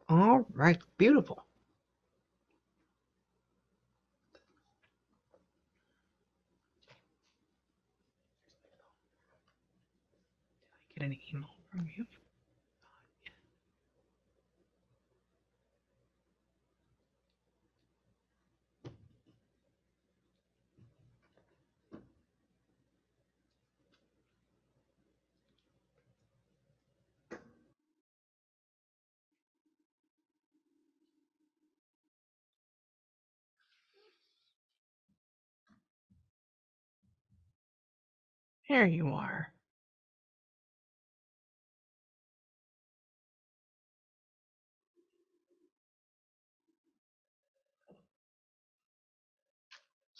All right, beautiful. Did I get an email from you? There you are.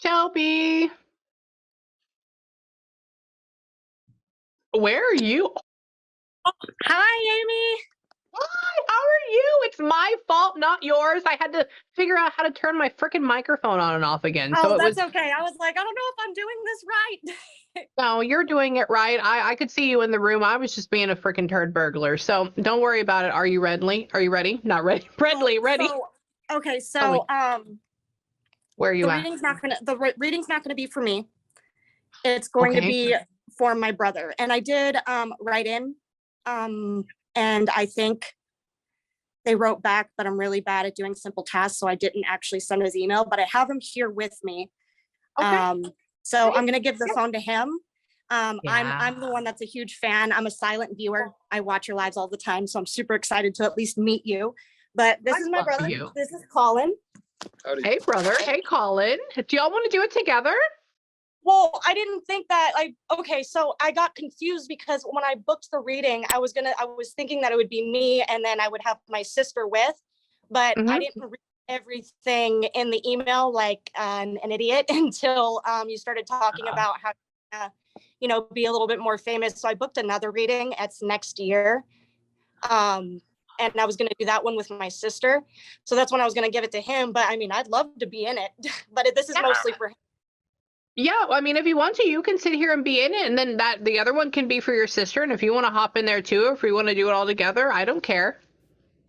Shelby, where are you? Hi, Amy. Hi, how are you? It's my fault, not yours. I had to figure out how to turn my freaking microphone on and off again. Oh, So it was, that's okay. I was like, I don't know if I'm doing this right. no, you're doing it right. I could see you in the room. I was just being a freaking turd burglar. So don't worry about it. Are you ready? Are you ready? Not ready. Ready, ready. Okay, Oh, so where are you the at? reading's not gonna be for me. It's going to Okay. be for my brother. And I did write in, and I think they wrote back, but I'm really bad at doing simple tasks, so I didn't actually send his email. But I have him here with me. Okay. So I'm gonna give the phone to him. Yeah. I'm the one that's a huge fan. I'm a silent viewer. I watch your lives all the time, so I'm super excited to at least meet you. But this is my brother. You. This is Colin. Howdy. Hey, brother. Hey, Colin. Do y'all want to do it together? Well, I didn't think that okay, so I got confused because when I booked the reading, I was thinking that it would be me and then I would have my sister with, but I didn't read everything in the email like an idiot until you started talking about how be a little bit more famous. So I booked another reading. It's next year. And I was going to do that one with my sister. So that's when I was going to give it to him. But I mean, I'd love to be in it, but this is mostly for him. Yeah, I mean, if you want to, you can sit here and be in it, and then the other one can be for your sister. And if you want to hop in there too, or if we want to do it all together, I don't care.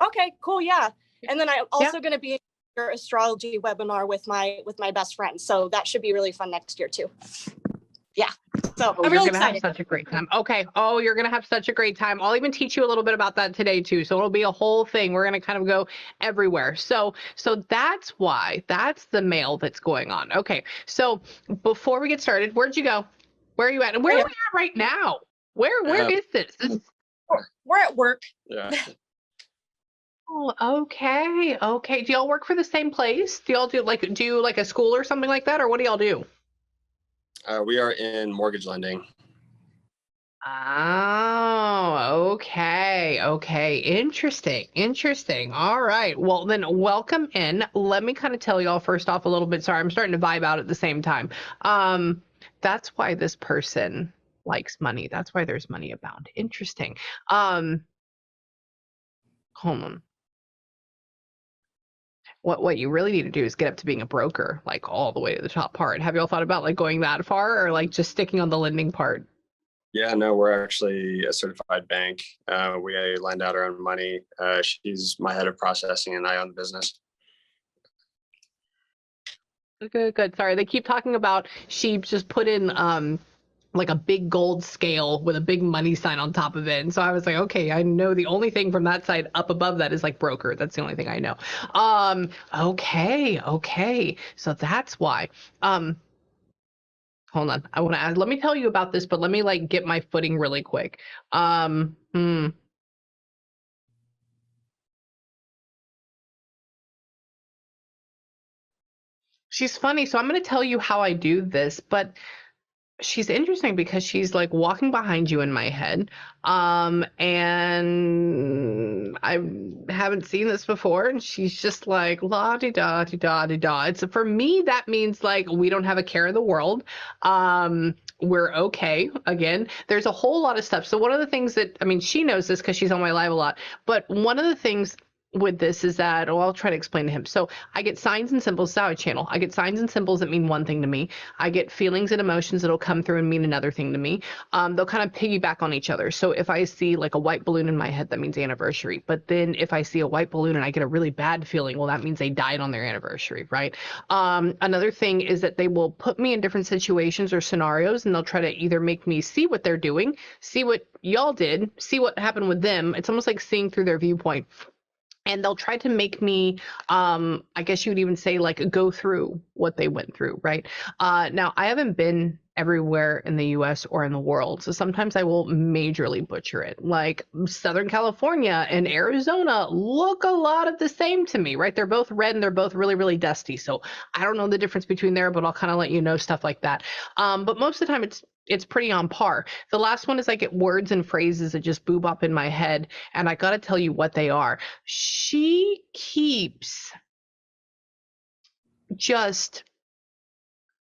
Okay, cool, yeah. And then I'm also going to be in your astrology webinar with my best friend, so that should be really fun next year too. Yeah, so I'm really excited. Have such a great time. Okay. Oh, you're gonna have such a great time. I'll even teach you a little bit about that today too. So it'll be a whole thing. We're gonna kind of go everywhere. So that's why that's the mail that's going on. Okay. So before we get started, where'd you go? Where are you at? And where are we at right now? Where is this? We're at work. Yeah. Oh, okay. Okay. Do y'all work for the same place? Do y'all do like a school or something like that, or what do y'all do? We are in mortgage lending. Oh, okay. Okay. Interesting. Interesting. All right. Well, then welcome in. Let me kind of tell y'all first off a little bit. Sorry, I'm starting to vibe out at the same time. That's why this person likes money. That's why there's money abound. Interesting. Hold on. What you really need to do is get up to being a broker, like all the way to the top part. Have y'all thought about like going that far or like just sticking on the lending part? Yeah, no, we're actually a certified bank. We lend out our own money. She's my head of processing and I own the business. Good. Sorry, they keep talking about she just put in like a big gold scale with a big money sign on top of it. And so I was like, okay, I know the only thing from that side up above that is like broker. That's the only thing I know. Okay. So that's why. Hold on. I want to add, let me tell you about this, but let me like get my footing really quick. She's funny, so I'm going to tell you how I do this, but she's interesting because she's like walking behind you in my head. And I haven't seen this before, and she's just like la di da di da di da. It's for me that means like we don't have a care in the world. We're okay. Again, there's a whole lot of stuff. So one of the things that, I mean, she knows this because she's on my live a lot, but one of the things with this is that, well, I'll try to explain to him. So I get signs and symbols, Sally channel. I get signs and symbols that mean one thing to me. I get feelings and emotions that'll come through and mean another thing to me. They'll kind of piggyback on each other. So if I see like a white balloon in my head, that means anniversary. But then if I see a white balloon and I get a really bad feeling, well, that means they died on their anniversary, right? Another thing is that they will put me in different situations or scenarios, and they'll try to either make me see what they're doing, see what y'all did, see what happened with them. It's almost like seeing through their viewpoint. And they'll try to make me, I guess you would even say, like, go through what they went through, right? Now, I haven't been everywhere in the US or in the world, so sometimes I will majorly butcher it. Like Southern California and Arizona look a lot of the same to me, right? They're both red and they're both really, really dusty. So I don't know the difference between there, but I'll kind of let you know stuff like that. But most of the time it's pretty on par. The last one is I get words and phrases that just boob up in my head, and I got to tell you what they are. She keeps just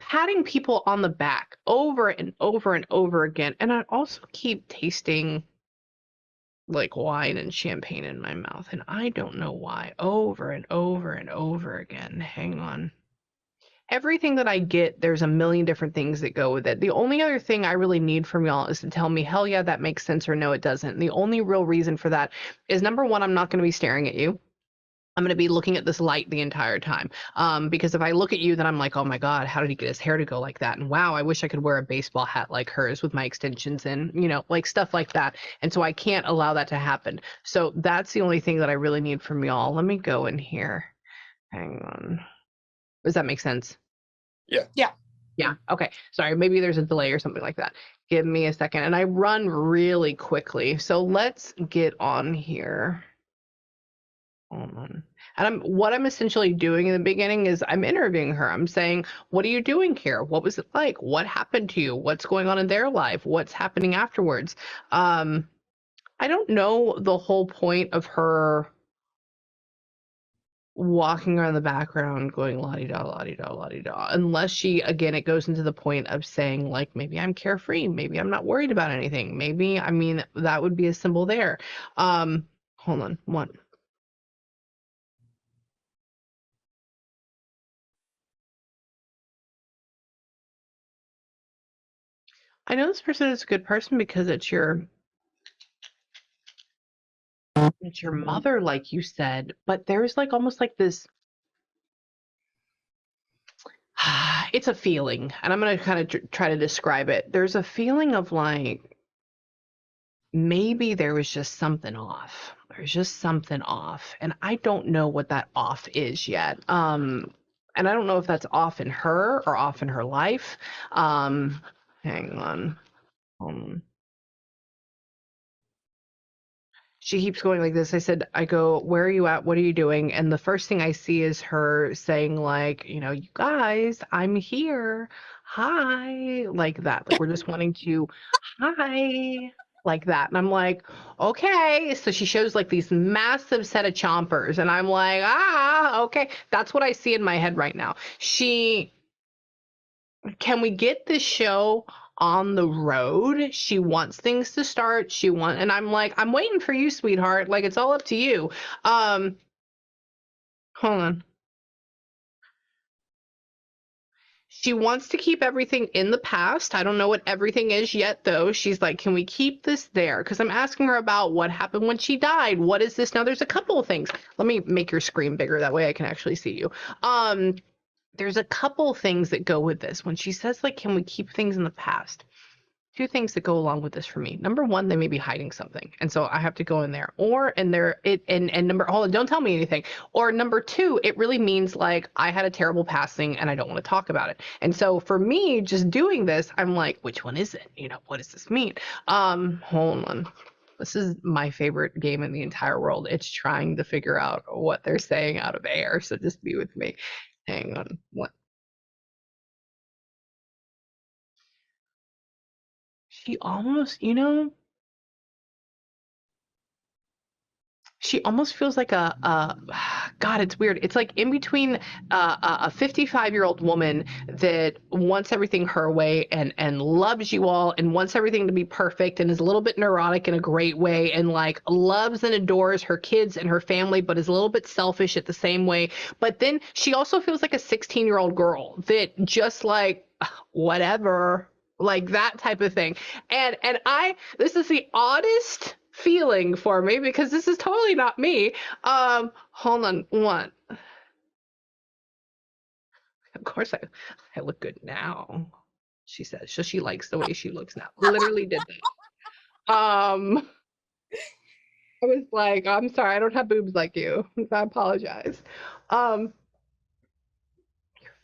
patting people on the back over and over and over again. And I also keep tasting like wine and champagne in my mouth. And I don't know why, over and over and over again. Hang on. Everything that I get, there's a million different things that go with it. The only other thing I really need from y'all is to tell me, hell yeah, that makes sense, or no, it doesn't. And the only real reason for that is, number one, I'm not going to be staring at you. I'm going to be looking at this light the entire time. Because if I look at you, then I'm like, oh my God, how did he get his hair to go like that? And wow, I wish I could wear a baseball hat like hers with my extensions and, like stuff like that. And so I can't allow that to happen. So that's the only thing that I really need from y'all. Let me go in here. Hang on. Does that make sense? Yeah. Yeah. Okay. Sorry. Maybe there's a delay or something like that. Give me a second. And I run really quickly. So let's get on here. Hold on. And what I'm essentially doing in the beginning is I'm interviewing her. I'm saying, what are you doing here? What was it like? What happened to you? What's going on in their life? What's happening afterwards? I don't know the whole point of her walking around the background going la-di-da, la-di-da, la-di-da, unless she, again, it goes into the point of saying, like, maybe I'm carefree, maybe I'm not worried about anything, maybe, I mean, that would be a symbol there. Hold on, one. I know this person is a good person because it's your mother, like you said, but there's like almost like this, it's a feeling, and I'm going to kind of try to describe it. There's a feeling of like, maybe there was just something off. There's just something off, and I don't know what that off is yet. And I don't know if that's off in her or off in her life. Hang on. She keeps going like this. I go, where are you at? What are you doing? And the first thing I see is her saying, like, you guys, I'm here. Hi. Like that. Like, we're just wanting to, hi. Like that. And I'm like, okay. So she shows like these massive set of chompers. And I'm like, okay. That's what I see in my head right now. Can we get this show on the road? She wants things to start. And I'm like, I'm waiting for you, sweetheart. Like, it's all up to you. Hold on. She wants to keep everything in the past. I don't know what everything is yet, though. She's like, can we keep this there? Because I'm asking her about what happened when she died. What is this? Now, there's a couple of things. Let me make your screen bigger. That way I can actually see you. There's a couple things that go with this. When she says, like, can we keep things in the past? Two things that go along with this for me. Number one, they may be hiding something. And so I have to go in there. Hold on, don't tell me anything. Or number two, it really means like I had a terrible passing and I don't want to talk about it. And so for me, just doing this, I'm like, which one is it? What does this mean? Hold on. This is my favorite game in the entire world. It's trying to figure out what they're saying out of air. So just be with me. Hang on. What? She almost, she almost feels like a God, it's weird. It's like in between a 55-year-old woman that wants everything her way and loves you all and wants everything to be perfect and is a little bit neurotic in a great way and like loves and adores her kids and her family, but is a little bit selfish at the same way. But then she also feels like a 16-year-old girl that just like whatever, like that type of thing. And this is the oddest feeling for me because this is totally not me. Hold on, one. Of course I look good now, she says. So she likes the way she looks now. Literally did that. I was like, I'm sorry, I don't have boobs like you. I apologize. You're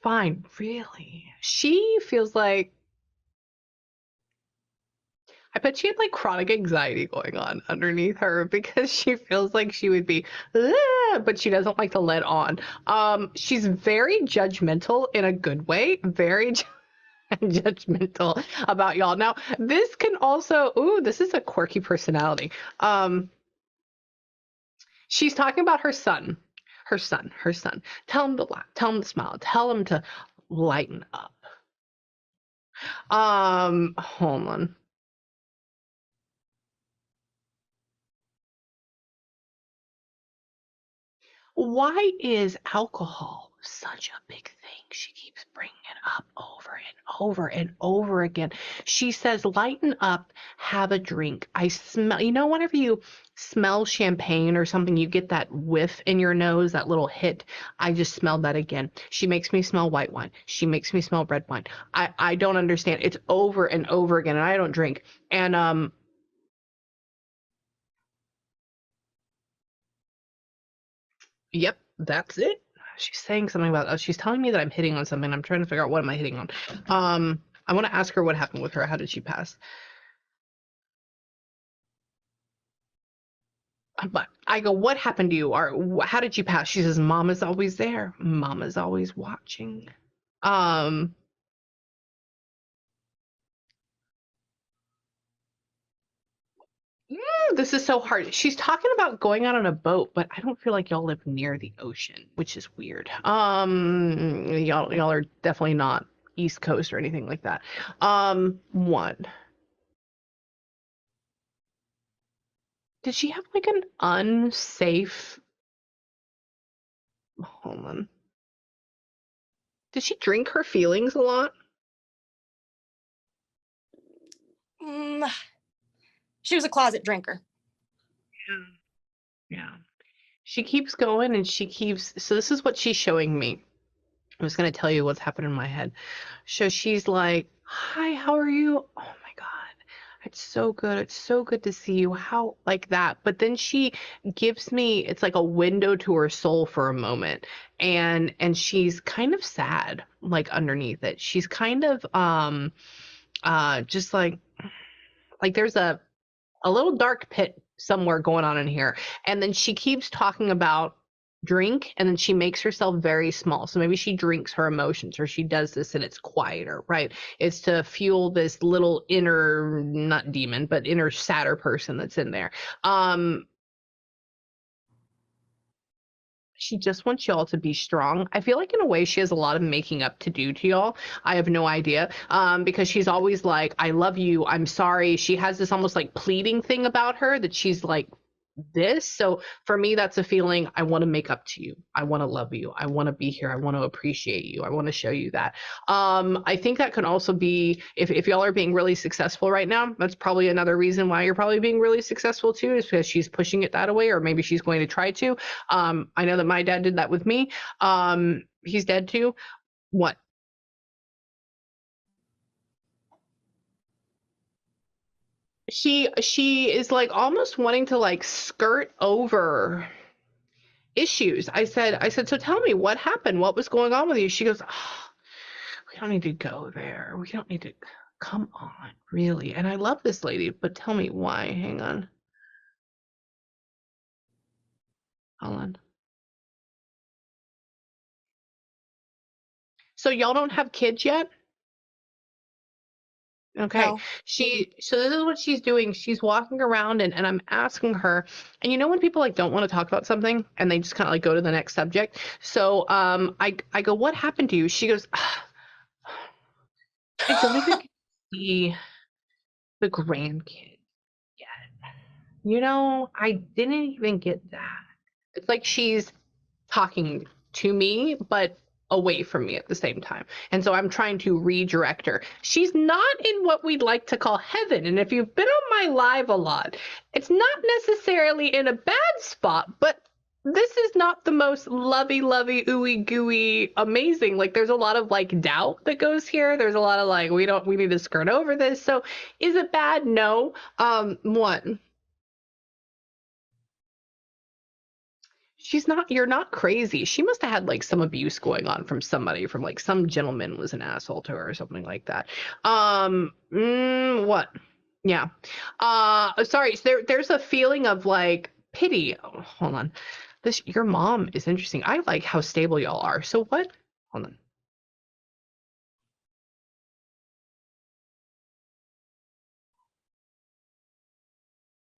fine, really. She feels like I bet she had like chronic anxiety going on underneath her because she feels like she would be, "Ah," but she doesn't like to let on. She's very judgmental in a good way, very judgmental about y'all. Now, this can also, ooh, this is a quirky personality. She's talking about her son, her son. Tell him to laugh, tell him to smile, tell him to lighten up. Hold on. Why is alcohol such a big thing? She keeps bringing it up over and over and over again. She says, lighten up, have a drink. I smell, whenever you smell champagne or something, you get that whiff in your nose, that little hit. I just smelled that again. She makes me smell white wine. She makes me smell red wine. I don't understand. It's over and over again, and I don't drink. And yep, that's it. She's saying something about, she's telling me that I'm hitting on something. I'm trying to figure out what am I hitting on. I want to ask her what happened with her. How did she pass? But I go, what happened to you? Or how did you pass? She says, Mama's always there. Mama's always watching. Um, this is so hard. She's talking about going out on a boat, but I don't feel like y'all live near the ocean, which is weird. Y'all are definitely not East Coast or anything like that. One. Did she have like an unsafe? Hold on. Did she drink her feelings a lot? Mm, she was a closet drinker. Yeah. Yeah. She keeps going and she keeps, so this is what she's showing me. I was going to tell you what's happened in my head. So she's like, hi, how are you? Oh my God. It's so good. It's so good to see you. How, like that. But then she gives me, it's like a window to her soul for a moment. And she's kind of sad, like underneath it. She's kind of just like there's a little dark pit somewhere going on in here. And then she keeps talking about drink and then she makes herself very small. So maybe she drinks her emotions or she does this and it's quieter, right? It's to fuel this little inner, not demon, but inner sadder person that's in there. She just wants y'all to be strong. I feel like in a way she has a lot of making up to do to y'all. I have no idea. Because she's always like, I love you. I'm sorry. She has this almost like pleading thing about her that she's like this. So for me, that's a feeling I want to make up to you. I want to love you. I want to be here. I want to appreciate you. I want to show you that. I think that can also be if y'all are being really successful right now, that's probably another reason why you're probably being really successful too, is because she's pushing it that way, or maybe she's going to try to. I know that my dad did that with me. He's dead too. What? She is like almost wanting to like skirt over issues. I said, so tell me what happened? What was going on with you? She goes, oh, we don't need to go there. We don't need to. Come on, really. And I love this lady, but tell me why. Hang on. Hold on. So y'all don't have kids yet? Okay. No. So this is what she's doing. She's walking around and I'm asking her, and you know when people like don't want to talk about something and they just kind of like go to the next subject. So I go, what happened to you? She goes, I don't even see the grandkid yet. You know, I didn't even get that. It's like she's talking to me, but away from me at the same time. And so I'm trying to redirect her. She's not in what we'd like to call heaven. And if you've been on my live a lot, it's not necessarily in a bad spot, but this is not the most lovey, ooey gooey, amazing. Like there's a lot of like doubt that goes here. There's a lot of like, we need to skirt over this. So is it bad? No. One, you're not crazy. She must have had like some abuse going on from somebody, from like some gentleman was an asshole to her or something like that. What? Yeah. Sorry. So there's a feeling of like pity. Oh, hold on. Your mom is interesting. I like how stable y'all are. So what? Hold on.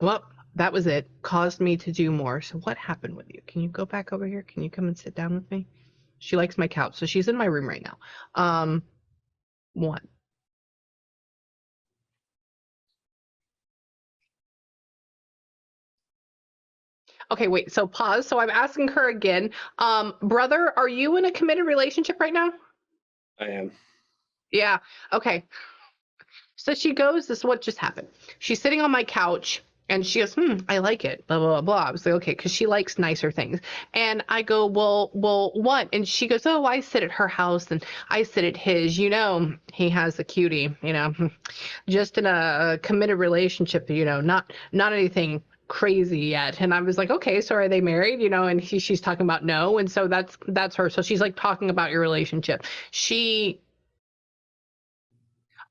Well, that was it. Caused me to do more. So what happened with you? Can you go back over here? Can you come and sit down with me? She likes my couch. So she's in my room right now. What? Okay, wait. So pause. So I'm asking her again. Brother, are you in a committed relationship right now? I am. Yeah. Okay. So she goes, this is what just happened. She's sitting on my couch and she goes, I like it, blah, blah, blah, blah. I was like, okay, because she likes nicer things. And I go, well, what? And she goes, oh, I sit at her house and I sit at his. You know, he has a cutie, you know, just in a committed relationship, you know, not anything crazy yet. And I was like, okay, so are they married? You know, and she's talking about no. And so that's her. So she's like talking about your relationship.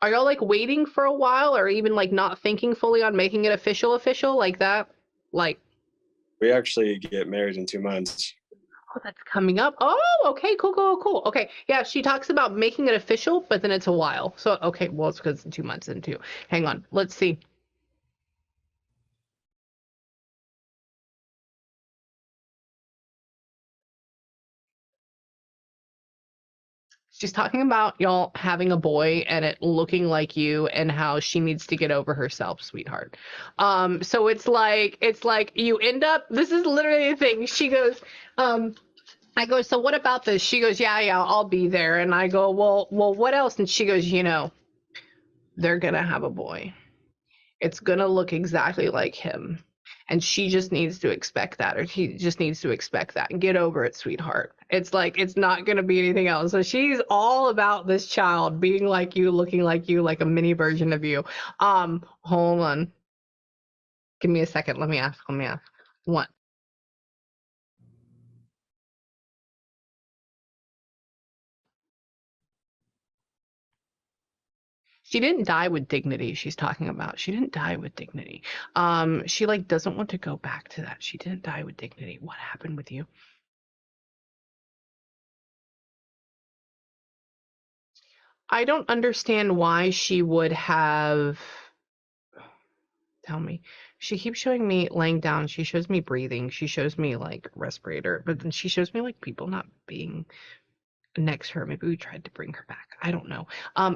Are y'all like waiting for a while or even like not thinking fully on making it official like that? Like, We actually get married in 2 months. oh, that's coming up. Oh, okay, cool. Okay. Yeah, she talks about making it official, but then it's a while. So, okay, well, it's because it's 2 months into. Hang on. Let's see. She's talking about y'all having a boy and it looking like you and how she needs to get over herself, sweetheart. So it's like you end up, this is literally the thing. She goes, I go, so what about this? She goes, yeah, I'll be there. And I go, well, what else? And she goes, you know, they're gonna have a boy. It's gonna look exactly like him. And she just needs to expect that, or he just needs to expect that and get over it, sweetheart. It's like, it's not going to be anything else. So she's all about this child being like you, looking like you, like a mini version of you. Hold on. Give me a second. Let me ask. What? She didn't die with dignity. She's talking about. She didn't die with dignity. She like doesn't want to go back to that. She didn't die with dignity. What happened with you? I don't understand why she would have. Tell me. She keeps showing me laying down. She shows me breathing. She shows me like respirator, but then she shows me like people not being next to her. Maybe we tried to bring her back. I don't know.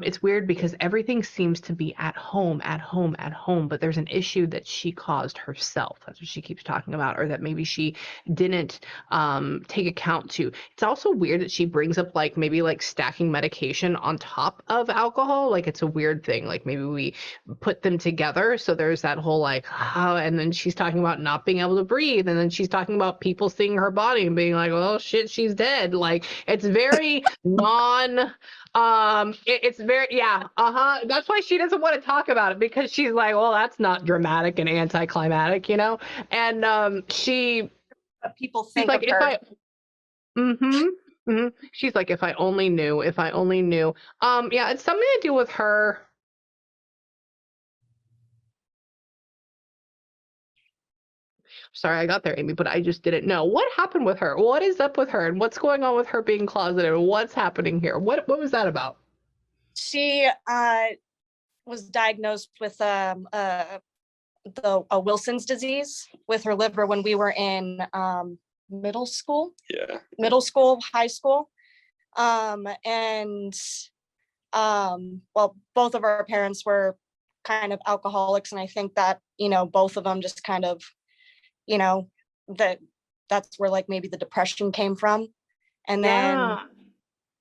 It's weird because everything seems to be at home, but there's an issue that she caused herself. That's what she keeps talking about, or that maybe she didn't take account to. It's also weird that she brings up like maybe like stacking medication on top of alcohol. Like it's a weird thing. Like maybe we put them together. So there's that whole like, and then she's talking about not being able to breathe. And then she's talking about people seeing her body and being like, well, shit, she's dead. Like it's very it's very, yeah, that's why she doesn't want to talk about it, because she's like, well, that's not dramatic and anticlimactic, you know. And What people she's think like, of if her. she's like, if I only knew. Yeah, it's something to do with her. Sorry, I got there, Amy, but I just didn't know. What happened with her? What is up with her? And what's going on with her being closeted? What's happening here? What was that about? She was diagnosed with a Wilson's disease with her liver when we were in middle school, high school. And well, both of our parents were kind of alcoholics. And I think that, both of them just kind of, that's where like maybe the depression came from. And then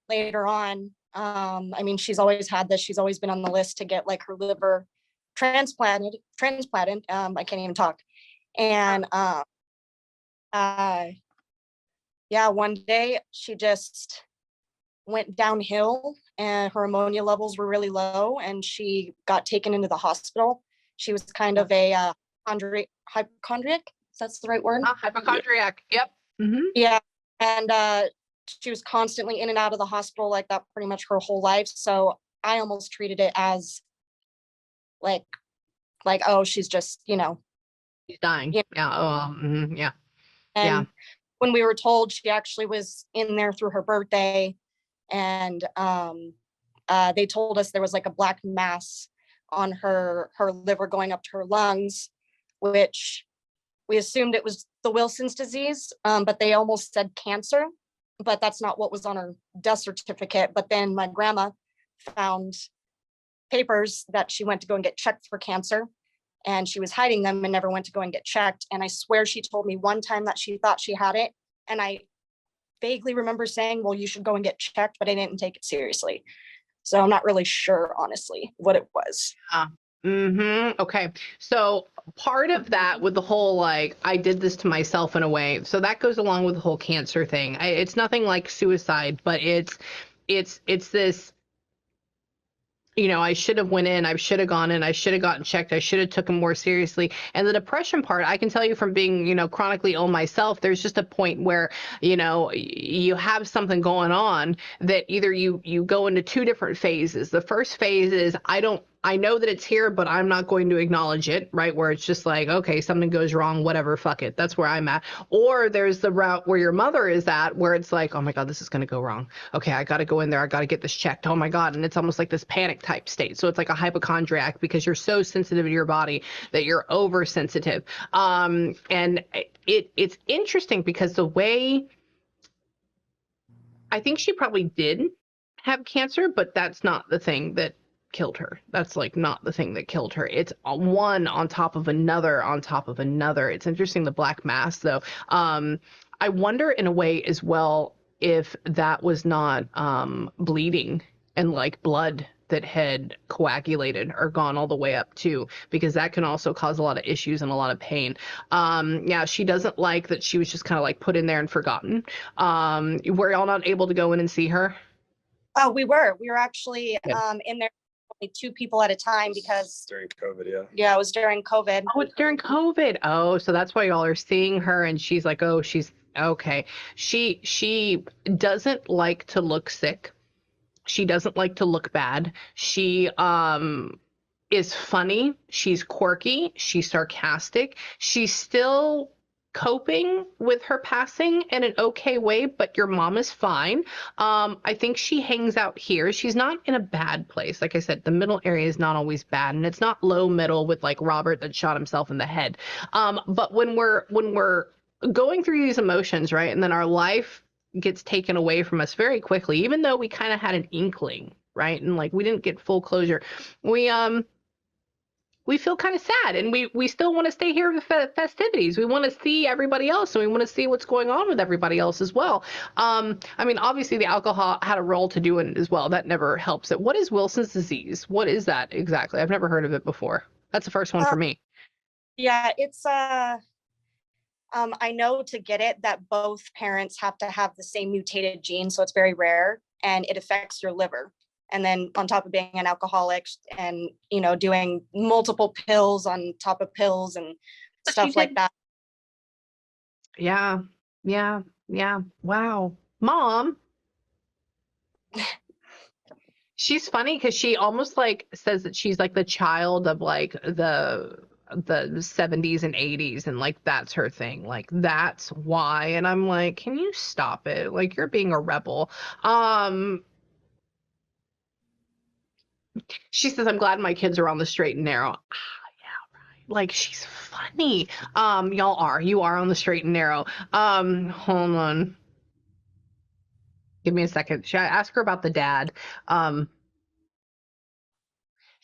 later on, I mean, she's always had this. She's always been on the list to get like her liver transplanted. I can't even talk. And yeah, one day she just went downhill and her ammonia levels were really low and she got taken into the hospital. She was kind of a hypochondriac. If that's the right word. Hypochondriac. Yep. Yeah. And she was constantly in and out of the hospital like that pretty much her whole life. So I almost treated it as like, oh, she's just, she's dying. Yeah. Yeah. And when we were told, she actually was in there through her birthday, and they told us there was like a black mass on her liver going up to her lungs, which we assumed it was the Wilson's disease, but they almost said cancer, but that's not what was on her death certificate. But then my grandma found papers that she went to go and get checked for cancer, and she was hiding them and never went to go and get checked. And I swear she told me one time that she thought she had it. And I vaguely remember saying, well, you should go and get checked, but I didn't take it seriously. So I'm not really sure, honestly, what it was. Okay. So part of that with the whole, like, I did this to myself in a way. So that goes along with the whole cancer thing. It's nothing like suicide, but it's this, I should have went in, I should have gone in, I should have gotten checked, I should have took them more seriously. And the depression part, I can tell you from being, chronically ill myself, there's just a point where, you have something going on that either you go into two different phases. The first phase is, I know that it's here, but I'm not going to acknowledge it, right? Where it's just like, okay, something goes wrong, whatever, fuck it. That's where I'm at. Or there's the route where your mother is at, where it's like, oh my God, this is going to go wrong. Okay, I got to go in there. I got to get this checked. Oh my God. And it's almost like this panic type state. So it's like a hypochondriac because you're so sensitive to your body that you're oversensitive. And it's interesting because the way, I think she probably did have cancer, but that's not the thing that killed her. That's like not the thing that killed her. It's one on top of another on top of another. It's interesting, the black mass though. I wonder in a way as well if that was not bleeding and like blood that had coagulated or gone all the way up too, because that can also cause a lot of issues and a lot of pain. Yeah, she doesn't like that she was just kind of like put in there and forgotten. Were y'all not able to go in and see her? Oh, we were actually in there, only 2 people at a time because during COVID. Yeah, it was during COVID. Oh, it's during COVID. Oh, so that's why y'all are seeing her and she's like, oh, she's okay. She doesn't like to look sick. She doesn't like to look bad. She is funny. She's quirky. She's sarcastic. She's still coping with her passing in an okay way, but your mom is fine. I think she hangs out here. She's not in a bad place. Like I said, the middle area is not always bad, and it's not low middle with like Robert that shot himself in the head. But when we're going through these emotions, right, and then our life gets taken away from us very quickly, even though we kind of had an inkling, right, and like we didn't get full closure, we feel kind of sad, and we still want to stay here with the festivities. We want to see everybody else, and we want to see what's going on with everybody else as well. I mean, obviously the alcohol had a role to do in it as well. That never helps it. What is Wilson's disease? What is that exactly? I've never heard of it before. That's the first one for me. Yeah, it's I know to get it that both parents have to have the same mutated gene, so it's very rare, and it affects your liver. And then on top of being an alcoholic and, doing multiple pills on top of pills and stuff like that. Yeah. Wow. Mom. She's funny because she almost like says that she's like the child of like the 70s and 80s, and like that's her thing, like that's why. And I'm like, can you stop it? Like, you're being a rebel. She says, I'm glad my kids are on the straight and narrow. Ah, yeah, right. Like, she's funny. You are on the straight and narrow. Hold on. Give me a second. Should I ask her about the dad?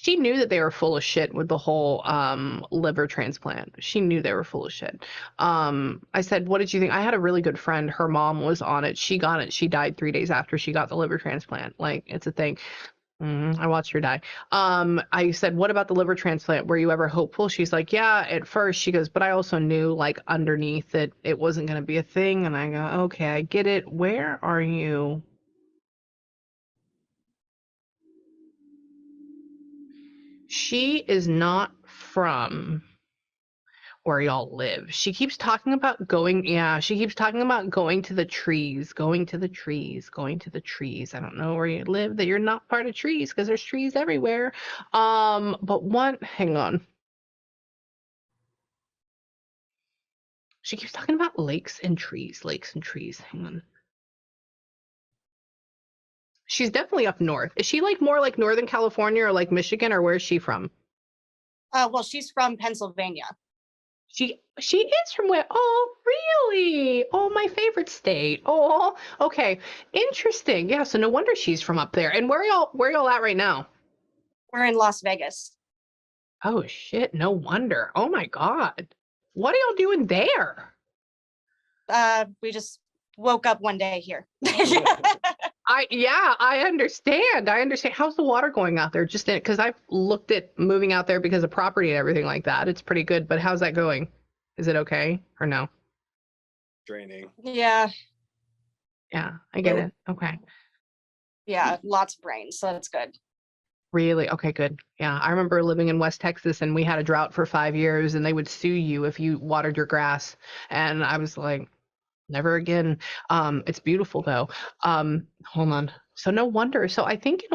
She knew that they were full of shit with the whole liver transplant. She knew they were full of shit. I said, what did you think? I had a really good friend. Her mom was on it. She got it. She died 3 days after she got the liver transplant. Like, it's a thing. I watched her die. I said, what about the liver transplant? Were you ever hopeful? She's like, yeah, at first. She goes, but I also knew like underneath that it wasn't going to be a thing. And I go, okay, I get it. Where are you? She is not from where y'all live. She keeps talking about going, yeah, she keeps talking about going to the trees, going to the trees, going to the trees. I don't know where you live that you're not part of trees because there's trees everywhere. But hang on. She keeps talking about lakes and trees, lakes and trees. Hang on. She's definitely up north. Is she like more like Northern California or like Michigan, or where is she from? Well, she's from Pennsylvania. She is from where? Oh, really? Oh, my favorite state. Oh, okay. Interesting. Yeah, so no wonder she's from up there. And where y'all at right now? We're in Las Vegas. Oh shit, no wonder. Oh my God. What are y'all doing there? We just woke up one day here. I understand. I understand. How's the water going out there? Just in it, because I've looked at moving out there because of property and everything like that. It's pretty good, but how's that going? Is it okay or no? Draining. Yeah, Yeah, I get it. Okay. yeah, lots of rain, so that's good. Really? Okay, good. Yeah, I remember living in West Texas and we had a drought for 5 years and they would sue you if you watered your grass. And I was like, never again. It's beautiful though. Hold on. So no wonder. So I think in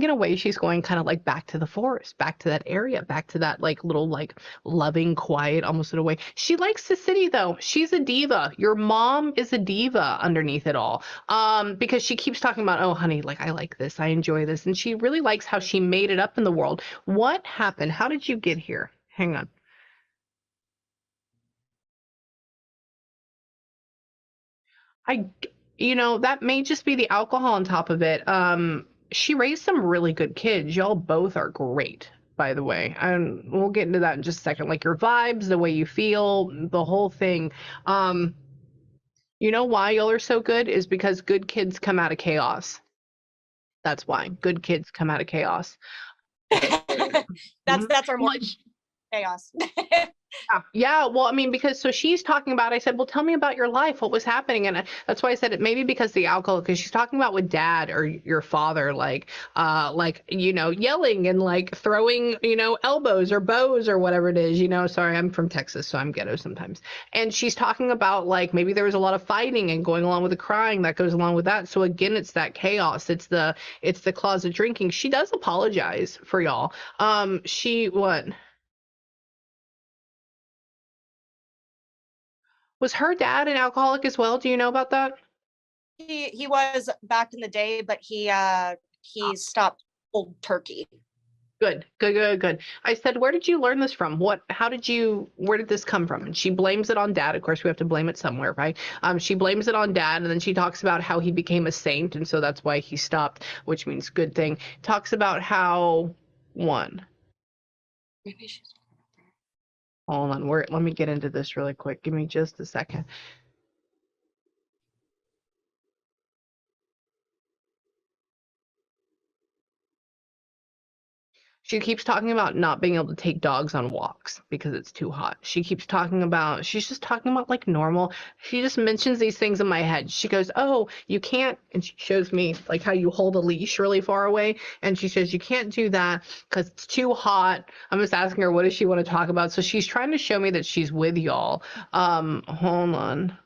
a way she's going kind of like back to the forest, back to that area, back to that like little like loving quiet almost in a way. She likes the city though. She's a diva. Your mom is a diva underneath it all. Because she keeps talking about, oh honey, like I like this, I enjoy this, and she really likes how she made it up in the world. What happened? How did you get here? Hang on. I, that may just be the alcohol on top of it. She raised some really good kids. Y'all both are great, by the way. And we'll get into that in just a second. Like your vibes, the way you feel, the whole thing. Um, you know why y'all are so good is because good kids come out of chaos. That's why good kids come out of chaos. That's our more Well, chaos. yeah. Well, I mean, because so she's talking about, I said, well, tell me about your life. What was happening? And that's why I said it maybe because the alcohol, because she's talking about with dad or your father, like, yelling and like throwing, elbows or bows or whatever it is, sorry, I'm from Texas, so I'm ghetto sometimes. And she's talking about like, maybe there was a lot of fighting and going along with the crying that goes along with that. So again, it's that chaos. It's the closet drinking. She does apologize for y'all. What? Was her dad an alcoholic as well? Do you know about that? He was back in the day, but he stopped cold turkey. Good, good, good, good. I said, where did you learn this from? Where did this come from? And she blames it on dad. Of course, we have to blame it somewhere, right? She blames it on dad, and then she talks about how he became a saint, and so that's why he stopped, which means good thing. Talks about how, one, hold on, let me get into this really quick. Give me just a second. She keeps talking about not being able to take dogs on walks because it's too hot. She's just talking about like normal. She just mentions these things in my head. She goes, oh, you can't. And she shows me like how you hold a leash really far away. And she says, you can't do that because it's too hot. I'm just asking her, what does she want to talk about? So she's trying to show me that she's with y'all. Hold on.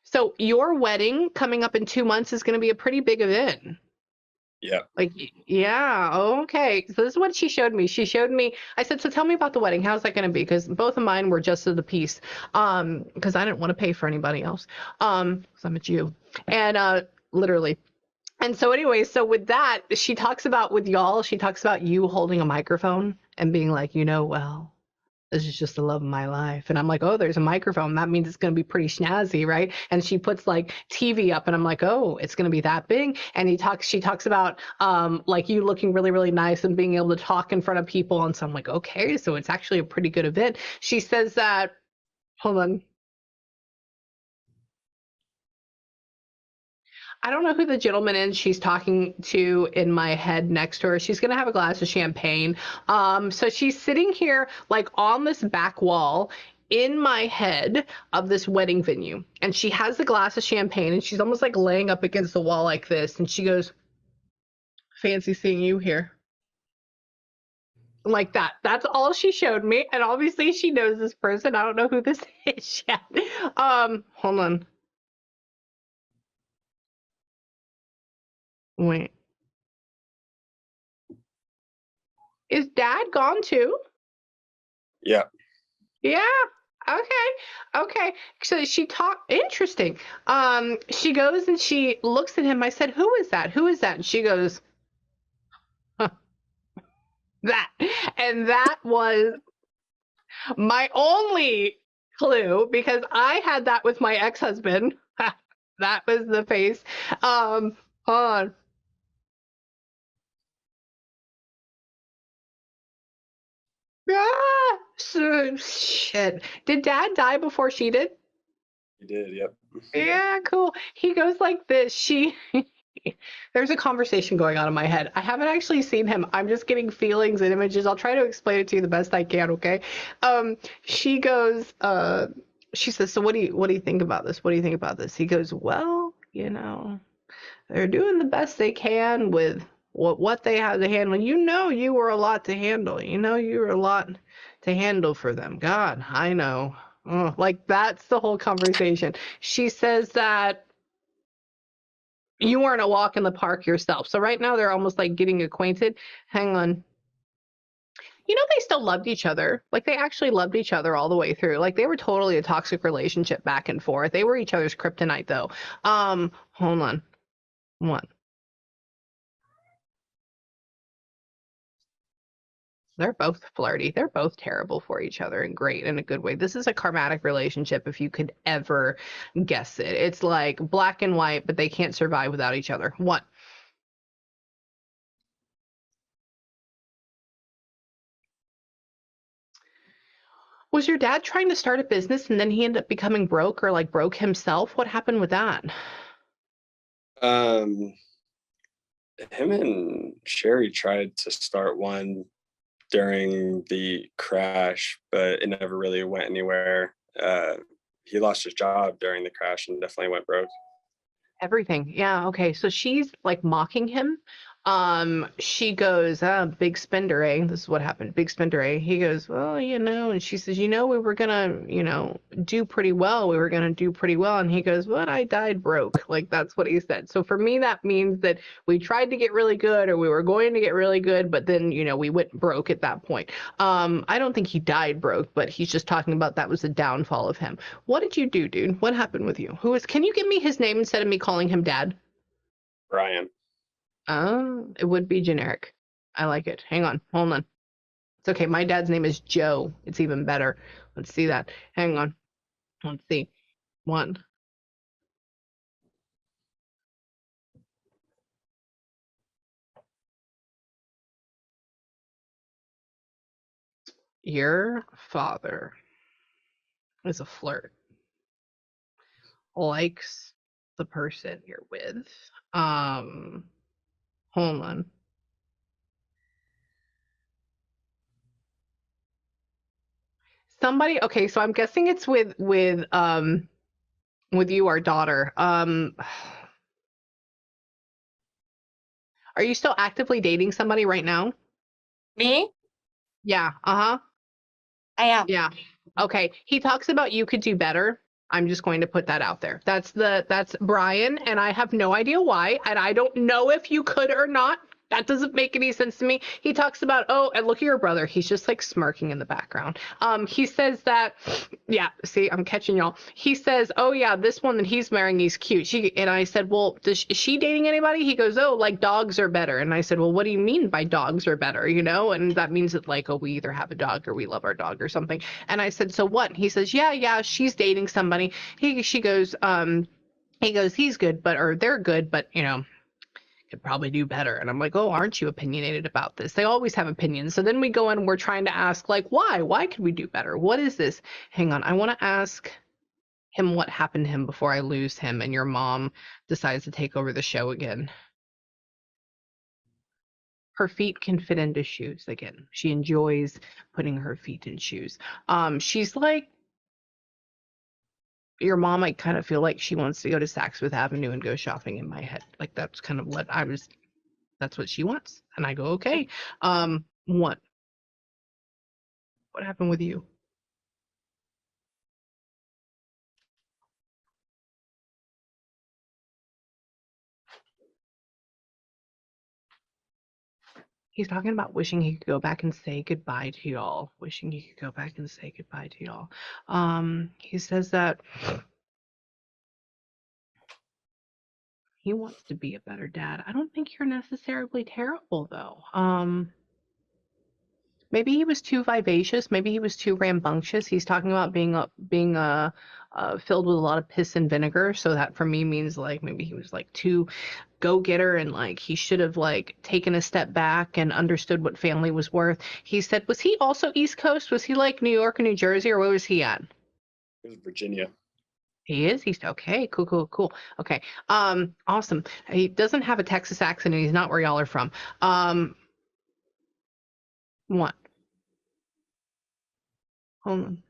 So your wedding coming up in 2 months is going to be a pretty big event. Yeah. Like, yeah, okay. So this is what she showed me. She showed me, I said, so tell me about the wedding. How's that going to be? Because both of mine were just of the piece. Because I didn't want to pay for anybody else. 'Cause I'm a Jew. And literally. And so anyway, so with that, she talks about with y'all, she talks about you holding a microphone and being like, well, this is just the love of my life. And I'm like, oh, there's a microphone. That means it's going to be pretty snazzy, right? And she puts like TV up and I'm like, oh, it's going to be that big. And she talks about like you looking really, really nice and being able to talk in front of people. And so I'm like, okay, so it's actually a pretty good event. She says that, hold on. I don't know who the gentleman is she's talking to in my head next to her. She's going to have a glass of champagne. So she's sitting here like on this back wall in my head of this wedding venue. And she has the glass of champagne and she's almost like laying up against the wall like this. And she goes, fancy seeing you here. Like that. That's all she showed me. And obviously she knows this person. I don't know who this is yet. Hold on. Wait. Is dad gone too? Yeah. Yeah. Okay. So she talked interesting. She goes and she looks at him. I said, who is that? Who is that? And she goes, huh, that. And that was my only clue because I had that with my ex-husband. That was the face. Hold on. Ah, so, shit. Did dad die before she did? He did. Yep. Yeah, cool. He goes like this. There's a conversation going on in my head. I haven't actually seen him. I'm just getting feelings and images. I'll try to explain it to you the best I can, okay? She goes, she says, so what do you think about this? What do you think about this? He goes, well, they're doing the best they can with what they have to handle. You were a lot to handle. You were a lot to handle for them. God, I know. Oh, like that's the whole conversation. She says that you weren't a walk in the park yourself. So right now they're almost like getting acquainted. Hang on. They still loved each other. Like they actually loved each other all the way through. Like they were totally a toxic relationship back and forth. They were each other's kryptonite though. Hold on. One. They're both flirty. They're both terrible for each other and great in a good way. This is a karmatic relationship if you could ever guess it. It's like black and white, but they can't survive without each other. One. Was your dad trying to start a business and then he ended up becoming broke or like broke himself? What happened with that? Him and Sherry tried to start one during the crash, but it never really went anywhere. He lost his job during the crash and definitely went broke. Everything. Yeah. Okay. So she's like mocking him. She goes, big spender, eh? This is what happened. Big spender, eh? He goes, well, and she says, we were gonna, do pretty well. We were gonna do pretty well. And he goes, well, I died broke. Like that's what he said. So for me, that means that we tried to get really good or we were going to get really good, but then, we went broke at that point. I don't think he died broke, but he's just talking about that was the downfall of him. What did you do, dude? What happened with you? Can you give me his name instead of me calling him dad? Brian. It would be generic. I like it. Hang on. Hold on. It's okay. My dad's name is Joe. It's even better. Let's see that. Hang on. Let's see. One. Your father is a flirt. Likes the person you're with. Hold on. Somebody, okay, so I'm guessing it's with you, our daughter. Are you still actively dating somebody right now? Me? Yeah. Uh-huh. I am. Yeah. Okay. He talks about you could do better. I'm just going to put that out there. That's Brian, and I have no idea why, and I don't know if you could or not. That doesn't make any sense to me. He talks about, oh, and look at your brother. He's just like smirking in the background. He says that, yeah, see, I'm catching y'all. He says, oh yeah, this one that he's marrying, he's cute. And I said, well, is she dating anybody? He goes, oh, like dogs are better. And I said, well, what do you mean by dogs are better? You know, and that means that like, oh, we either have a dog or we love our dog or something. And I said, so what? He says, yeah, she's dating somebody. She goes, he goes, he's good, or they're good, but you know, could probably do better. And I'm like, oh, aren't you opinionated about this? They always have opinions. So then we go in and we're trying to ask, like, why could we do better? What is this? Hang on, I want to ask him what happened to him before I lose him and your mom decides to take over the show again. Her feet can fit into shoes again. She enjoys putting her feet in shoes. She's like your mom. I kind of feel like she wants to go to Saks Fifth Avenue and go shopping in my head. Like that's kind of what that's what she wants. And I go, okay. What happened with you? He's talking about wishing he could go back and say goodbye to y'all. Wishing he could go back and say goodbye to y'all. He says that he wants to be a better dad. I don't think you're necessarily terrible though. Maybe he was too vivacious. Maybe he was too rambunctious. He's talking about being filled with a lot of piss and vinegar. So that for me means like maybe he was like too go-getter and like he should have like taken a step back and understood what family was worth. He said, was he also East Coast? Was he like New York or New Jersey, or where was he at? It was Virginia. He is East. Okay, cool. Okay, awesome. He doesn't have a Texas accent, and he's not where y'all are from. What? Hold on.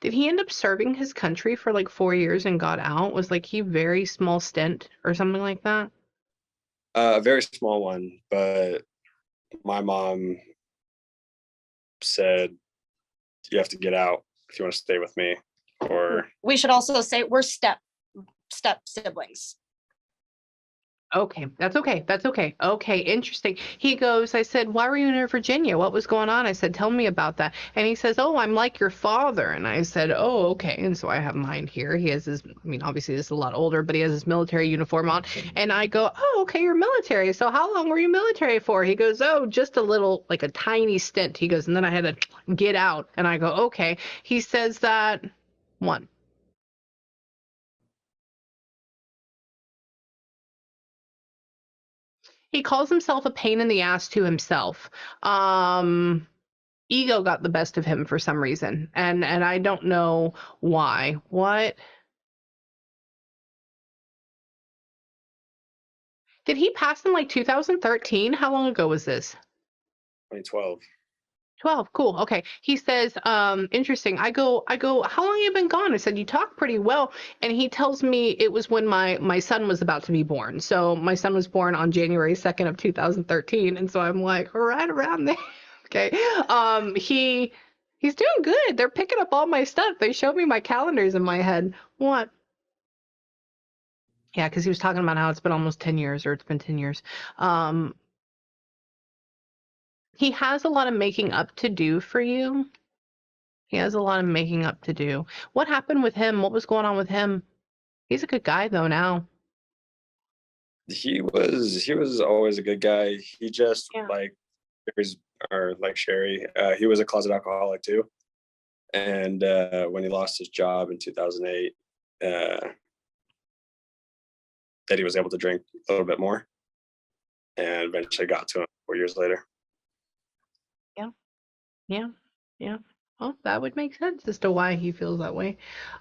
Did he end up serving his country for like 4 years and got out? Was like he very small stint or something like that? A very small one, but my mom said you have to get out if you want to stay with me. Or we should also say we're step siblings. Okay, that's okay. Okay, interesting. He goes, I said, why were you in Virginia? What was going on? I said, tell me about that. And he says, oh, I'm like your father. And I said, oh, okay. And so I have mine here. He has his, I mean, obviously this is a lot older, but he has his military uniform on. And I go, oh, okay, you're military. So how long were you military for? He goes, oh, just a little, like a tiny stint. He goes, and then I had to get out. And I go, okay. He says that, one. He calls himself a pain in the ass to himself. Ego got the best of him for some reason, and I don't know why. What? Did he pass in like 2013? How long ago was this? 2012. 12, cool. Okay. He says, interesting. I go, how long have you been gone? I said, you talk pretty well. And he tells me it was when my son was about to be born. So my son was born on January 2nd of 2013. And so I'm like, right around there. Okay. He's doing good. They're picking up all my stuff. They showed me my calendars in my head. What? Yeah, because he was talking about how it's been almost 10 years, or it's been 10 years. He has a lot of making up to do for you. He has a lot of making up to do. What happened with him? What was going on with him? He's a good guy though now. He was always a good guy. He just like Sherry, he was a closet alcoholic too. And when he lost his job in 2008, that he was able to drink a little bit more, and eventually got to him 4 years later. Yeah. Well, that would make sense as to why he feels that way.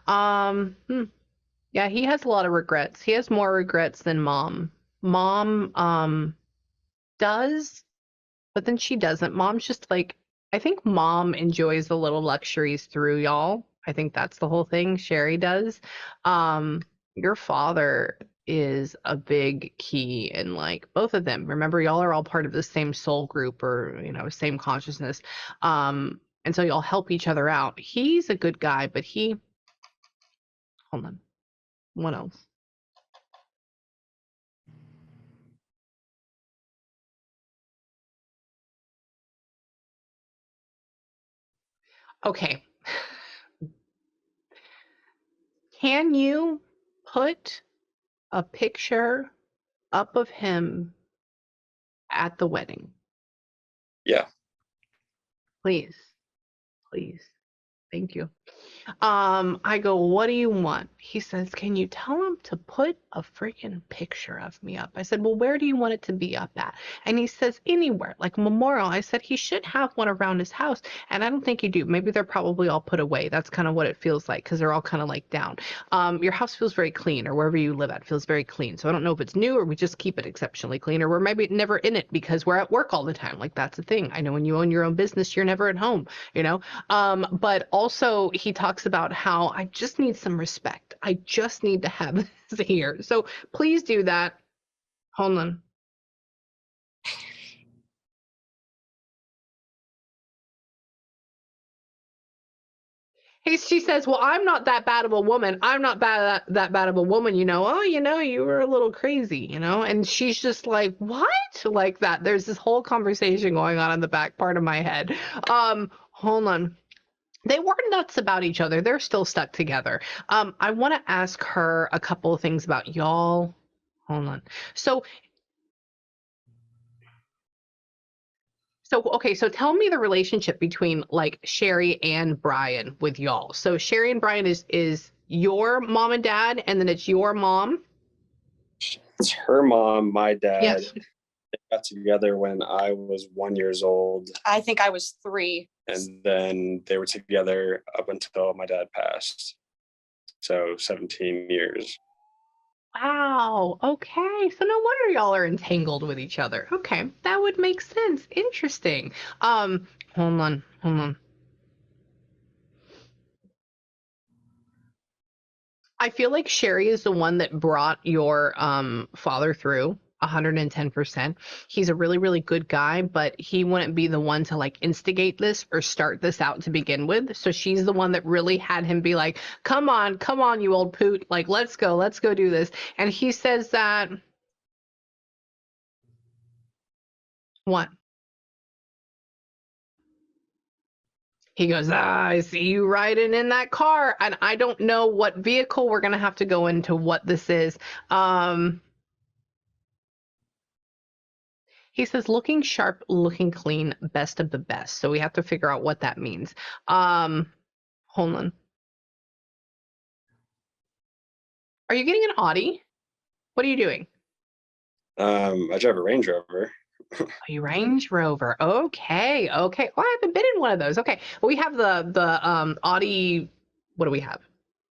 Yeah, he has a lot of regrets. He has more regrets than mom. Mom does, but then she doesn't. Mom's just like, I think mom enjoys the little luxuries through y'all. I think that's the whole thing. Sherry does. Your father is a big key in like both of them. Remember, y'all are all part of the same soul group or, you know, same consciousness. And so y'all help each other out. He's a good guy, but hold on. What else? Okay. Can you put a picture up of him at the wedding? Yeah. Please. Please. Thank you. I go, what do you want? He says, can you tell him to put a freaking picture of me up? I said, well, where do you want it to be up at? And he says, anywhere, like a memorial. I said, he should have one around his house. And I don't think you do. Maybe they're probably all put away. That's kind of what it feels like because they're all kind of like down. Your house feels very clean, or wherever you live at feels very clean. So I don't know if it's new or we just keep it exceptionally clean, or we're maybe never in it because we're at work all the time. Like that's a thing. I know when you own your own business, you're never at home, you know? But also he talks about how I just need some respect. I just need to have this here. So please do that. Hold on. She says, well, I'm not that bad of a woman. I'm not that bad of a woman, you know. Oh, you know, you were a little crazy, you know. And she's just like, what? Like that. There's this whole conversation going on in the back part of my head. Hold on. They were nuts about each other. They're still stuck together. I want to ask her a couple of things about y'all. Hold on. So, okay, so tell me the relationship between like Sherry and Brian with y'all. So Sherry and Brian is your mom and dad, and then it's your mom? It's her mom, my dad. Yes. They got together when I was 1 year old. I think I was 3. And then they were together up until my dad passed. So 17 years. Wow. Okay. So no wonder y'all are entangled with each other. Okay. That would make sense. Interesting. Hold on. I feel like Sherry is the one that brought your father through 110%. He's a really, really good guy, but he wouldn't be the one to like instigate this or start this out to begin with. So she's the one that really had him be like, come on, you old poot. Like, let's go do this. And he says that, what? He goes, I see you riding in that car. And I don't know what vehicle. We're going to have to go into what this is. He says, looking sharp, looking clean, best of the best. So we have to figure out what that means. Hold on. Are you getting an Audi? What are you doing? I drive a Range Rover. Oh, you Range Rover. Okay. Well, I haven't been in one of those. Okay. Well, we have the Audi. What do we have?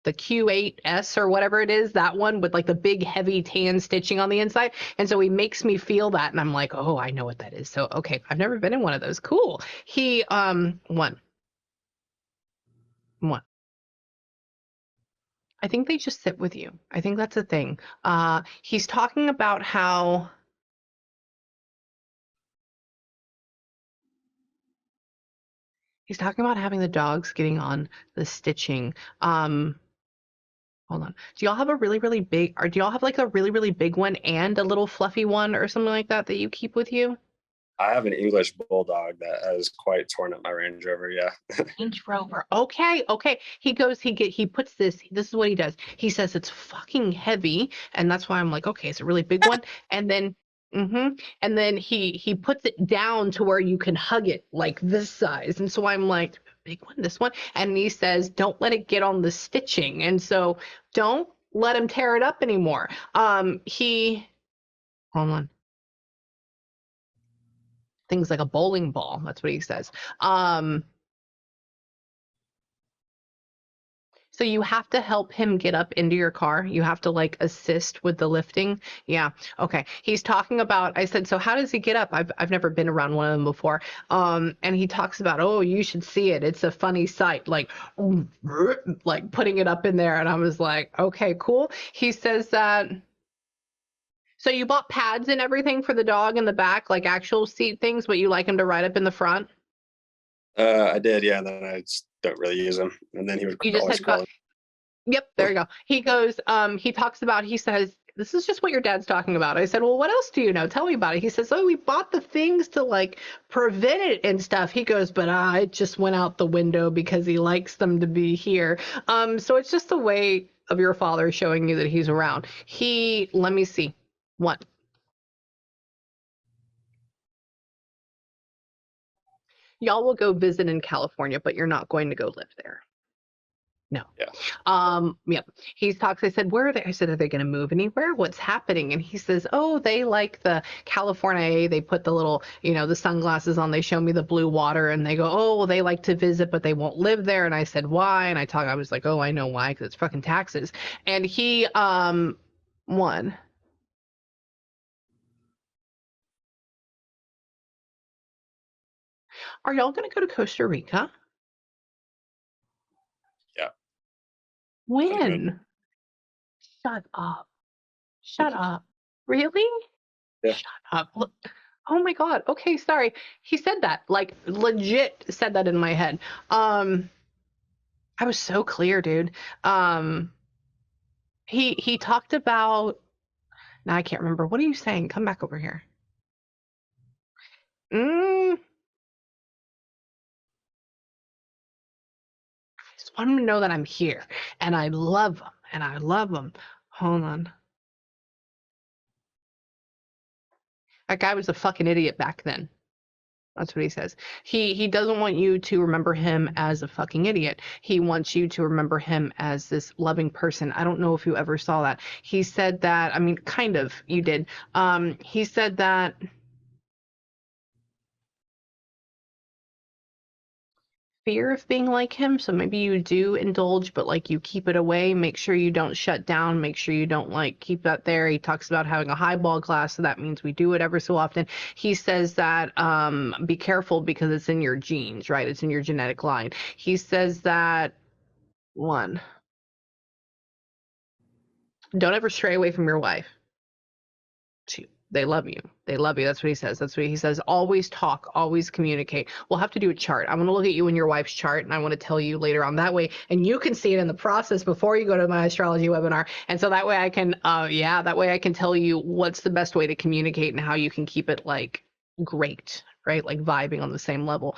The Q8S or whatever it is, that one with like the big heavy tan stitching on the inside. And so he makes me feel that. And I'm like, oh, I know what that is. So, okay. I've never been in one of those. Cool. He, one. I think they just sit with you. I think that's a thing. He's talking about how he's talking about having the dogs getting on the stitching. Hold on. Do y'all have a really, really big, or do y'all have like a really, really big one and a little fluffy one or something like that that you keep with you? I have an English bulldog that has quite torn up my Range Rover. Yeah. Range Rover. Okay. He puts this is what he does. He says it's fucking heavy. And that's why I'm like, okay, it's a really big one. And then, and then he puts it down to where you can hug it like this size. And so I'm like, big one, this one. And he says, don't let it get on the stitching. And so don't let him tear it up anymore. Hold on. Things like a bowling ball. That's what he says. So you have to help him get up into your car. You have to like assist with the lifting. Yeah. Okay. He's talking about, I said, so how does he get up? I've never been around one of them before. And he talks about, oh, you should see it. It's a funny sight, like putting it up in there. And I was like, okay, cool. He says that So you bought pads and everything for the dog in the back, like actual seat things, but you like him to ride up in the front? I did, yeah. And then I just don't really use them. And then he would You just always had got, call. yep, there you go. He goes, he talks about, he says, this is just what your dad's talking about. I said, well, what else do you know? Tell me about it. He says, oh, we bought the things to like prevent it and stuff. He goes, but it just went out the window because he likes them to be here. So it's just a way of your father showing you that he's around. Let me see. What? Y'all will go visit in California, but you're not going to go live there. No. Yeah. Yep. He talks. I said, where are they? I said, are they going to move anywhere? What's happening? And he says, oh, they like the California. They put the little, the sunglasses on. They show me the blue water and they go, oh, well, they like to visit, but they won't live there. And I said, why? And I was like, oh, I know why, because it's fucking taxes. And he, won. Are y'all going to go to Costa Rica? Yeah. When? Shut up. Shut up. Really? Yeah. Shut up. Look. Oh my God. Okay, sorry. He said that. Like legit said that in my head. I was so clear, dude. He talked about, now I can't remember. What are you saying? Come back over here. I just want him to know that I'm here and I love him and I love him. Hold on. That guy was a fucking idiot back then. That's what he says. He doesn't want you to remember him as a fucking idiot. He wants you to remember him as this loving person. I don't know if you ever saw that. He said that, I mean, kind of, you did. He said that fear of being like him. So maybe you do indulge, but like you keep it away. Make sure you don't shut down. Make sure you don't like keep that there. He talks about having a highball glass. So that means we do it ever so often. He says that be careful because it's in your genes, right? It's in your genetic line. He says that don't ever stray away from your wife. 2, they love you. They love you. That's what he says. That's what he says. Always talk, always communicate. We'll have to do a chart. I'm going to look at you and your wife's chart, and I want to tell you later on that way. And you can see it in the process before you go to my astrology webinar. And so that way I can, that way I can tell you what's the best way to communicate and how you can keep it like great, right? Like vibing on the same level.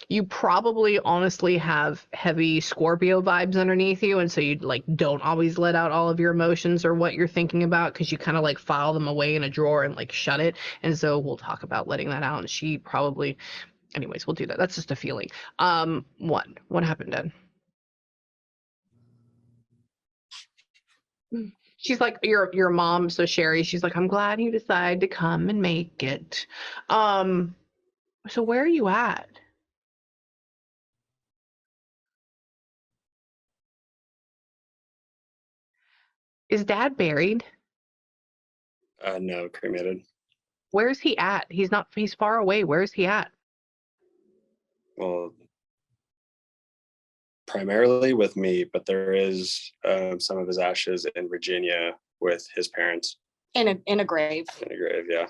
You probably honestly have heavy Scorpio vibes underneath you. And so you like don't always let out all of your emotions or what you're thinking about because you kind of like file them away in a drawer and like shut it. And so we'll talk about letting that out. And she probably, anyways, we'll do that. That's just a feeling. What happened, Dad? She's like your mom, so Sherry, she's like, I'm glad you decided to come and make it. So where are you at? Is Dad buried? No, cremated. Where's he at? He's far away. Where's he at? Well, primarily with me, but there is some of his ashes in Virginia with his parents. In a grave. In a grave, yeah.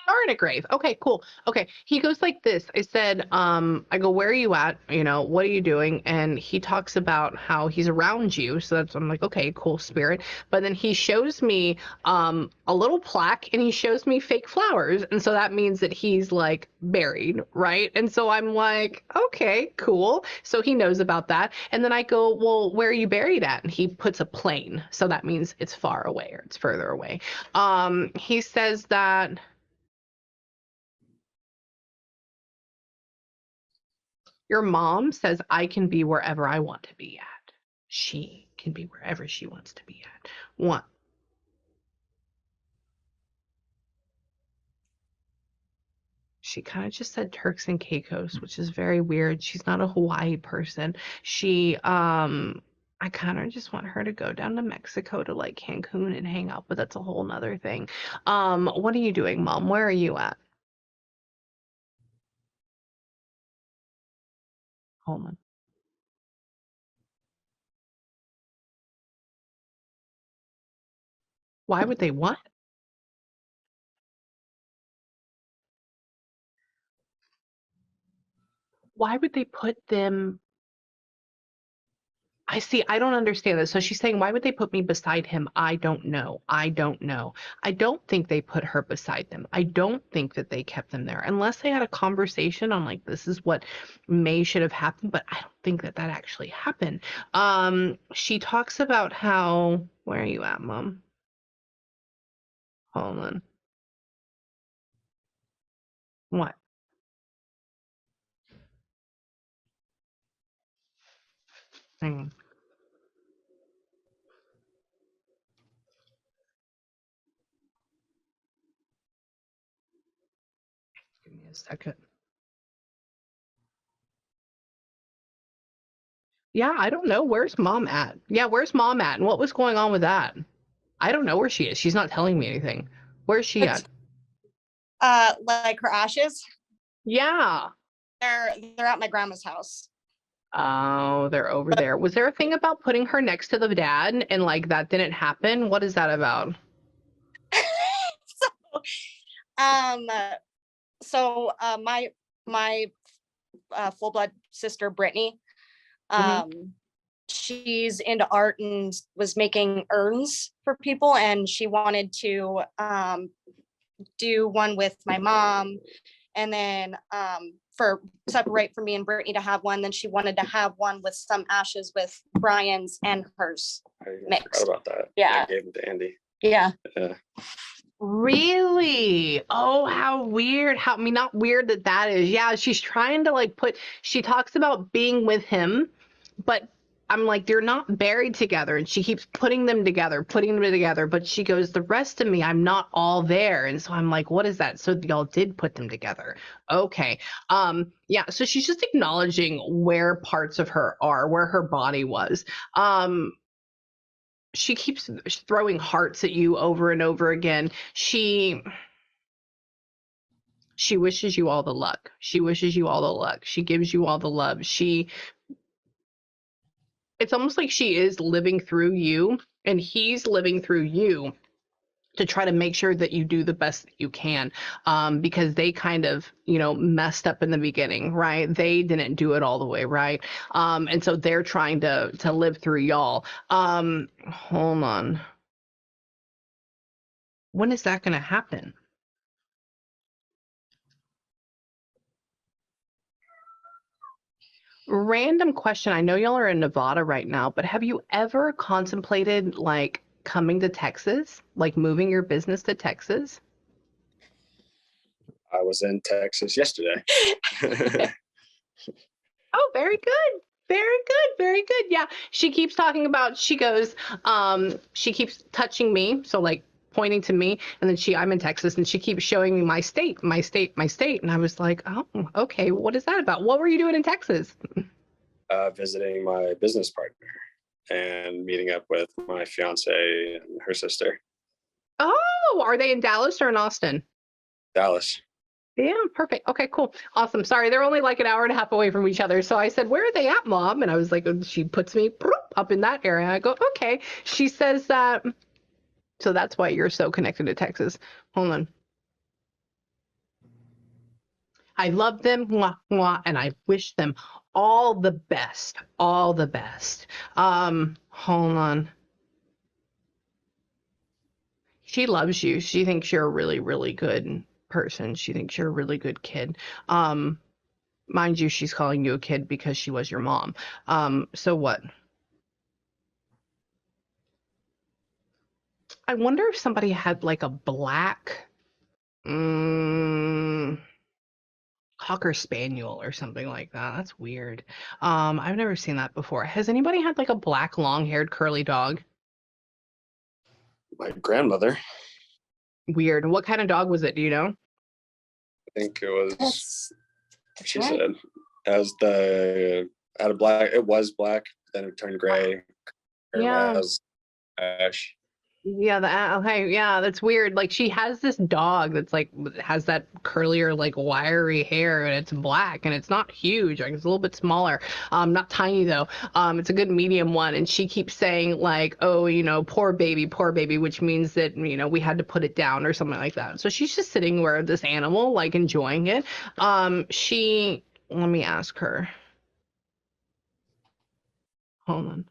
Are in a grave. Okay, cool. Okay. He goes like this. I said, I go, where are you at? What are you doing? And he talks about how he's around you. So I'm like, okay, cool, spirit. But then he shows me a little plaque and he shows me fake flowers. And so that means that he's like buried, right? And so I'm like, okay, cool. So he knows about that. And then I go, well, where are you buried at? And he puts a plane. So that means it's far away or it's further away. He says that your mom says I can be wherever I want to be at. She can be wherever she wants to be at. 1. She kind of just said Turks and Caicos, which is very weird. She's not a Hawaii person. I kind of just want her to go down to Mexico to like Cancun and hang out, but that's a whole nother thing. What are you doing, Mom? Where are you at? Hold on. Why would they what? Why would they put them? I see. I don't understand this. So she's saying, why would they put me beside him? I don't know. I don't know. I don't think they put her beside them. I don't think that they kept them there unless they had a conversation on like, this is what may should have happened, but I don't think that that actually happened. She talks about how, where are you at, Mom? Hold on. What? Hang on. Give me a second. Yeah, I don't know. Where's Mom at? Yeah, where's Mom at? And what was going on with that? I don't know where she is. She's not telling me anything. Where's she at? Like her ashes, Yeah. they're at my grandma's house. Oh, they're over there. Was there a thing about putting her next to the dad and like that didn't happen? What is that about? My full blood sister Brittany, she's into art and was making urns for people, and she wanted to do one with my mom, and then for separate for me and Brittany to have one. Then she wanted to have one with some ashes with Brian's and hers. I Mixed. forgot about that. Yeah. I gave them to Andy. Yeah. Yeah. Really? Oh, how weird. How, I mean, not weird that that is. Yeah, she's trying to like she talks about being with him, but I'm like, they're not buried together. And she keeps putting them together. But she goes, the rest of me, I'm not all there. And so I'm like, what is that? So y'all did put them together. Okay. Yeah. So she's just acknowledging where parts of her are, where her body was. She keeps throwing hearts at you over and over again. She wishes you all the luck. She wishes you all the luck. She gives you all the love. It's almost like she is living through you and he's living through you to try to make sure that you do the best that you can, because they kind of, messed up in the beginning, right? They didn't do it all the way right. And so they're trying to live through y'all. Hold on. When is that going to happen? Random question. I know y'all are in Nevada right now, but have you ever contemplated like coming to Texas, like moving your business to Texas? I was in Texas yesterday. Oh, very good. Very good. Very good. Yeah. She keeps talking about, she goes, she keeps touching me. So like pointing to me, and then I'm in Texas, and she keeps showing me my state. And I was like, oh, okay. What is that about? What were you doing in Texas? Visiting my business partner and meeting up with my fiance and her sister. Oh, are they in Dallas or in Austin? Dallas. Yeah, perfect. Okay, cool. Awesome. Sorry, they're only like an hour and a half away from each other. So I said, where are they at, Mom? And I was like, she puts me up in that area. I go, okay. She says that. So that's why you're so connected to Texas. Hold on. I love them, mwah, mwah, and I wish them all the best. All the best. Hold on. She loves you. She thinks you're a really, really good person. She thinks you're a really good kid. Mind you, she's calling you a kid because she was your mom. So what? I wonder if somebody had like a black Cocker Spaniel or something like that. That's weird. I've never seen that before. Has anybody had like a black long-haired curly dog? My grandmother. Weird. What kind of dog was it? Do you know? I think it was, she said, it was black, then it turned gray. Yeah. It was ash. Yeah, okay, yeah, that's weird. Like she has this dog that's like has that curlier, like wiry hair, and it's black, and it's not huge. Like it's a little bit smaller, not tiny though. It's a good medium one, and she keeps saying like, oh, poor baby, which means that we had to put it down or something like that. So she's just sitting where this animal, like enjoying it. She let me ask her. Hold on.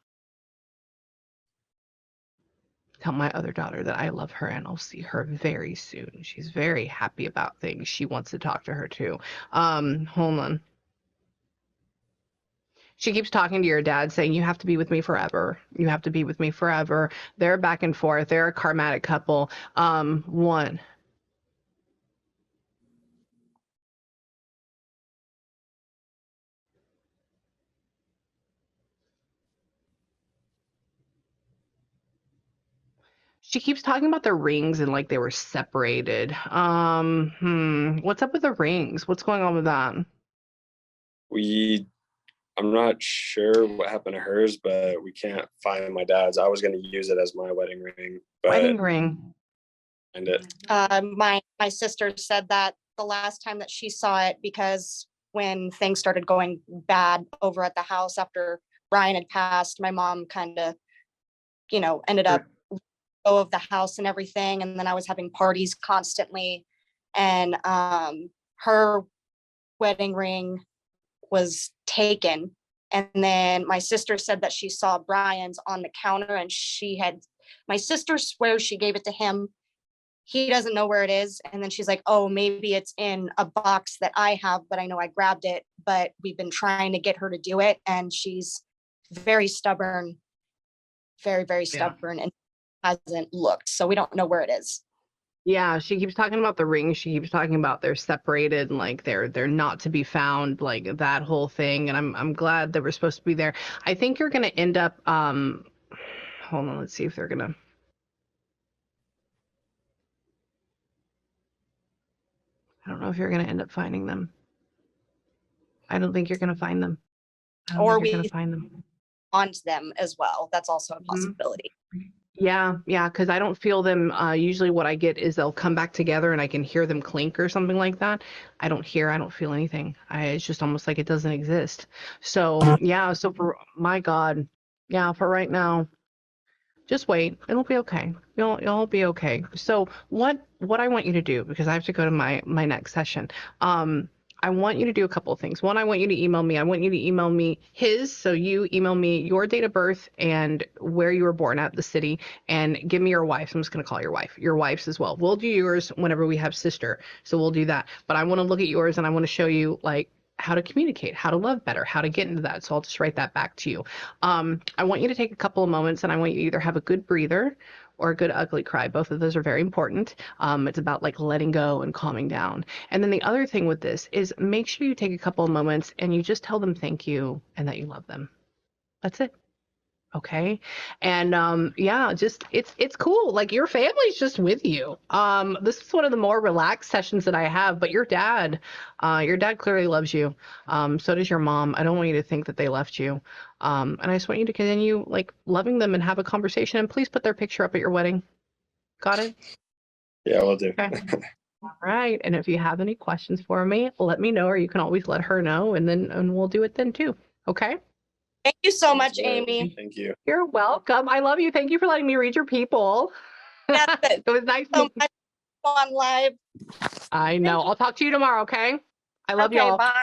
Tell my other daughter that I love her and I'll see her very soon. She's very happy about things. She wants to talk to her too. Hold on. She keeps talking to your dad saying, you have to be with me forever. You have to be with me forever. They're back and forth. They're a karmatic couple. One. She keeps talking about the rings and like they were separated. What's up with the rings? What's going on with that? I'm not sure what happened to hers, but we can't find my dad's. I was going to use it as my wedding ring, but Wedding ring. find it. My sister said that the last time that she saw it, because when things started going bad over at the house after Brian had passed, my mom kind of, ended up go of the house and everything. And then I was having parties constantly. And her wedding ring was taken. And then my sister said that she saw Brian's on the counter and my sister swears she gave it to him. He doesn't know where it is. And then she's like, oh, maybe it's in a box that I have, but I know I grabbed it, but we've been trying to get her to do it. And she's very stubborn, very, very stubborn and hasn't looked. So we don't know where it is. Yeah, she keeps talking about the ring. She keeps talking about they're separated, like they're not to be found, like that whole thing. And I'm glad that we're supposed to be there. I think you're gonna end up hold on, let's see if they're gonna. I don't know if you're gonna end up finding them. I don't think you're gonna find them. Or you're gonna we find them. on them as well. That's also a possibility. Yeah, because I don't feel them. Usually what I get is they'll come back together and I can hear them clink or something like that. I don't feel anything. It's just almost like it doesn't exist. So yeah, so for my God, yeah, for right now, just wait. It'll be okay. You'll be okay. So what I want you to do, because I have to go to my next session. I want you to do a couple of things. One, I want you to email me. I want you to email me his. So you email me your date of birth and where you were born at, the city, and give me your wife's. I'm just going to call your wife's as well. We'll do yours whenever we have sister. So we'll do that. But I want to look at yours and I want to show you like how to communicate, how to love better, how to get into that. So I'll just write that back to you. I want you to take a couple of moments and I want you to either have a good breather or a good ugly cry. Both of those are very important. It's about like letting go and calming down. And then the other thing with this is make sure you take a couple of moments and you just tell them thank you and that you love them. That's it. Okay. And yeah, just it's cool. Like your family's just with you. This is one of the more relaxed sessions that I have, but your dad clearly loves you. So does your mom. I don't want you to think that they left you. And I just want you to continue like loving them and have a conversation, and please put their picture up at your wedding. Got it? Yeah, we'll do. Okay. All right. And if you have any questions for me, let me know, or you can always let her know, and we'll do it then too. Okay. Thank you so much, Amy. Thank you. You're welcome. I love you. Thank you for letting me read your people. It was nice. So much on live. I know. I'll talk to you tomorrow, okay? I love Okay, y'all. bye.